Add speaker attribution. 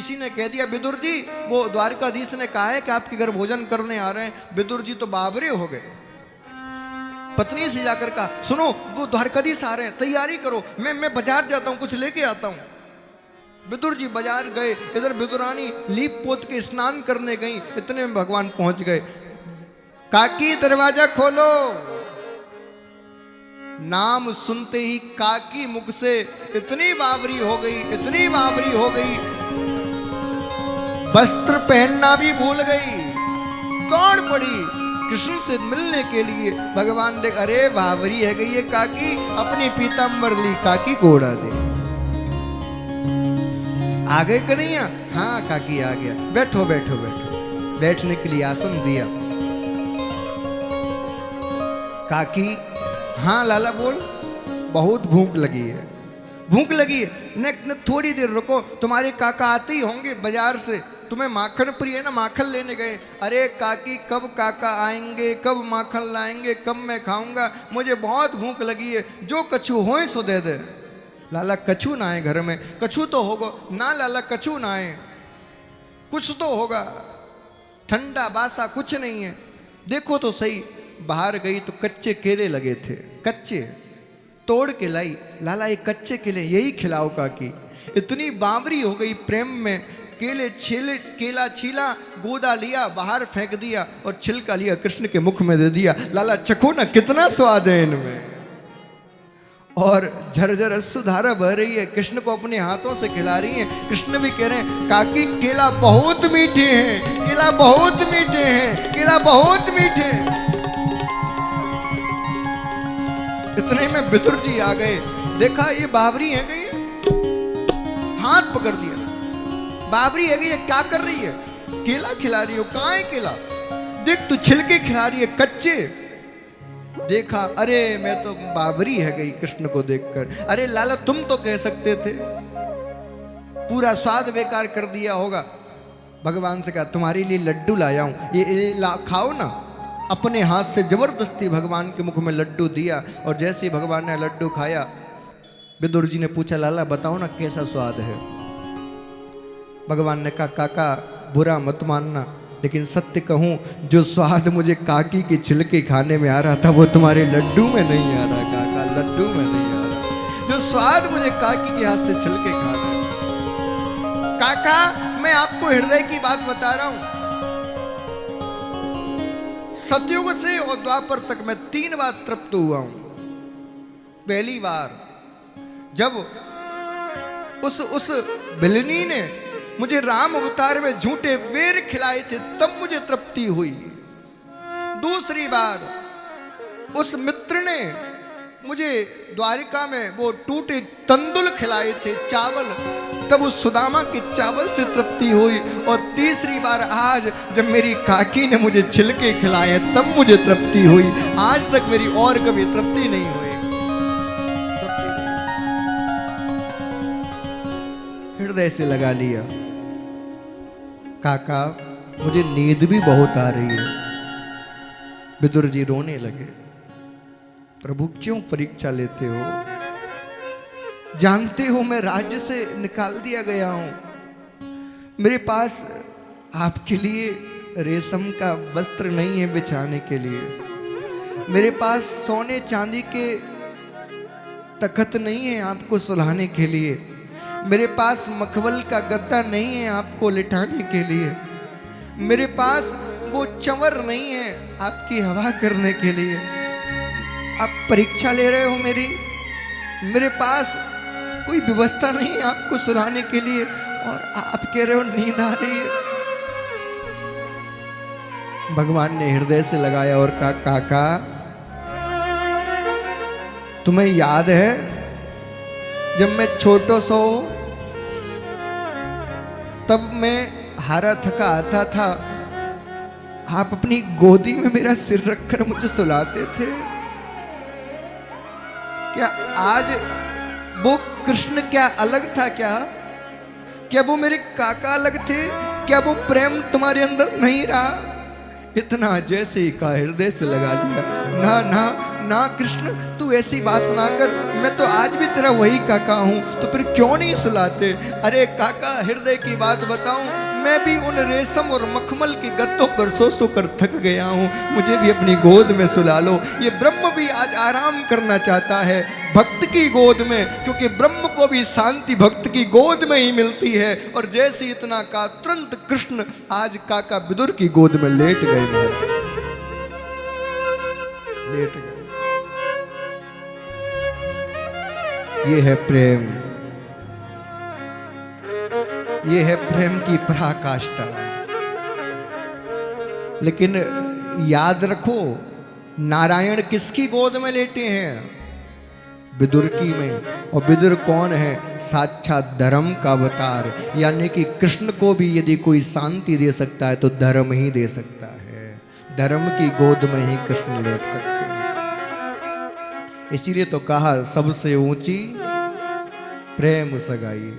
Speaker 1: किसी ने कह दिया विदुर जी वो द्वारकाधीश ने कहा है कि आपके घर भोजन करने आ रहे हैं। विदुर जी तो बाबरे हो गए। पत्नी से जाकर कहा सुनो वो द्वारकाधीश आ रहे हैं, तैयारी करो, मैं बाजार जाता हूं, कुछ लेके आता हूं। विदुर जी बाजार गए, इधर विदुरानी लीप पोत के स्नान करने गई, इतने में भगवान पहुंच गए। काकी दरवाजा खोलो। नाम सुनते ही काकी मुख से इतनी बावरी हो गई, इतनी बावरी हो गई, वस्त्र पहनना भी भूल गई, दौड़ पड़ी कृष्ण से मिलने के लिए। भगवान देख अरे बावरी है गई ये काकी, अपनी पीतांबर ली काकी को उड़ा दे। आ गए कन्हैया? हाँ काकी आ गया, बैठो बैठो बैठो। बैठने के लिए आसन दिया। काकी हाँ लाला बोल। बहुत भूख लगी है। भूख लगी है न थोड़ी देर रुको, तुम्हारे काका आते ही होंगे बाजार से, तुम्हें माखन प्रिय है ना, माखन लेने गए। अरे काकी कब काका आएंगे, कब माखन लाएंगे, कब मैं खाऊंगा, मुझे बहुत भूख लगी है, जो कछु होए सो दे दे। लाला कछु ना आए घर में? कछु तो होगा ना लाला, कछु ना आए, कुछ तो होगा, ठंडा बासा कुछ नहीं है। देखो तो सही। बाहर गई तो कच्चे केले लगे थे, कच्चे तोड़ के लाई। लाला ये कच्चे केले यही खिलाओ काकी। इतनी बावरी हो गई प्रेम में, केले छीले, केला छीला, गोदा लिया, बाहर फेंक दिया और छिलका लिया कृष्ण के मुख में दे दिया। लाला चखो ना कितना स्वाद है इनमें। और झरझर अश्रुधारा बह रही है, कृष्ण को अपने हाथों से खिला रही है। कृष्ण भी कह रहे हैं काकी केला बहुत मीठे हैं, केला बहुत मीठे हैं, केला बहुत मीठे। इतने में विदुर जी आ गए। देखा ये बावरी है गई, हाथ पकड़ दिया। बावरी है गई, ये क्या कर रही है? केला खिला रही हो? कहाँ है केला? देख तू छिलके खिला रही है कच्चे। देखा अरे मैं तो बावरी है गई कृष्ण को देखकर। अरे लाला तुम तो कह सकते थे, पूरा स्वाद बेकार कर दिया होगा। भगवान से कहा तुम्हारे लिए लड्डू लाया हूं, ये खाओ ना। अपने हाथ से जबरदस्ती भगवान के मुख में लड्डू दिया और जैसे ही भगवान ने लड्डू खाया, विदुर जी ने पूछा लाला बताओ ना कैसा स्वाद है। भगवान ने कहा काका बुरा मत मानना, लेकिन सत्य कहूं जो स्वाद मुझे काकी के छिलके खाने में आ रहा था वो तुम्हारे लड्डू में नहीं आ रहा काका, लड्डू में नहीं आ रहा। जो स्वाद मुझे काकी के हाथ से छिलके खाने में। काका मैं आपको हृदय की बात बता रहा हूं, सतयुग से और द्वापर तक मैं 3 बार तृप्त हुआ हूं। पहली बार जब उस बिलनी ने मुझे राम अवतार में झूठे वेर खिलाए थे तब मुझे तृप्ति हुई। दूसरी बार उस मित्र ने मुझे द्वारिका में वो टूटे तंदुल खिलाए थे चावल, तब उस सुदामा के चावल से तृप्ति हुई। और तीसरी बार आज जब मेरी काकी ने मुझे छिलके खिलाए तब मुझे तृप्ति हुई। आज तक मेरी और कभी तृप्ति नहीं हुई। हृदय से लगा लिया काका मुझे नींद भी बहुत आ रही है। विदुर जी रोने लगे, प्रभु क्यों परीक्षा लेते हो? जानते हो मैं राज्य से निकाल दिया गया हूं, मेरे पास आपके लिए रेशम का वस्त्र नहीं है बिछाने के लिए, मेरे पास सोने चांदी के तख्त नहीं है आपको सुलाने के लिए, मेरे पास मखमल का गद्दा नहीं है आपको लिटाने के लिए, मेरे पास वो चंवर नहीं है आपकी हवा करने के लिए। आप परीक्षा ले रहे हो मेरी, मेरे पास कोई व्यवस्था नहीं है आपको सुलाने के लिए और आप कह रहे हो नींद आ रही है। भगवान ने हृदय से लगाया और कहा काका तुम्हें याद है जब मैं छोटो सो तब मैं हारा थका आता था, आप अपनी गोदी में मेरा सिर रखकर मुझे सुलाते थे। क्या आज वो कृष्ण क्या अलग था? क्या वो मेरे काका अलग थे? क्या वो प्रेम तुम्हारे अंदर नहीं रहा? इतना जैसे ही का हृदय से लगा लिया। ना ना ना कृष्ण तू ऐसी बात ना कर, मैं तो आज भी तेरा वही काका हूं, तो फिर क्यों नहीं सुलाते? अरे काका हृदय की बात बताऊं, मैं भी उन रेशम और मखमल की गत्तों पर सो कर थक गया हूं, मुझे भी अपनी गोद में सुला लो। ये ब्रह्म भी आज आराम करना चाहता है भक्त की गोद में, क्योंकि ब्रह्म को भी शांति भक्त की गोद में ही मिलती है। और जैसे इतना का तुरंत कृष्ण आज काका विदुर की गोद में लेट गए, महाराज लेट गए। ये है प्रेम, ये है प्रेम की पराकाष्ठा। लेकिन याद रखो, नारायण किसकी गोद में लेटे हैं? विदुर की में। और विदुर कौन है? साक्षात धर्म का अवतार, यानी कि कृष्ण को भी यदि कोई शांति दे सकता है तो धर्म ही दे सकता है। धर्म की गोद में ही कृष्ण लेट सकते हैं। इसीलिए तो कहा सबसे ऊंची प्रेम सगाई।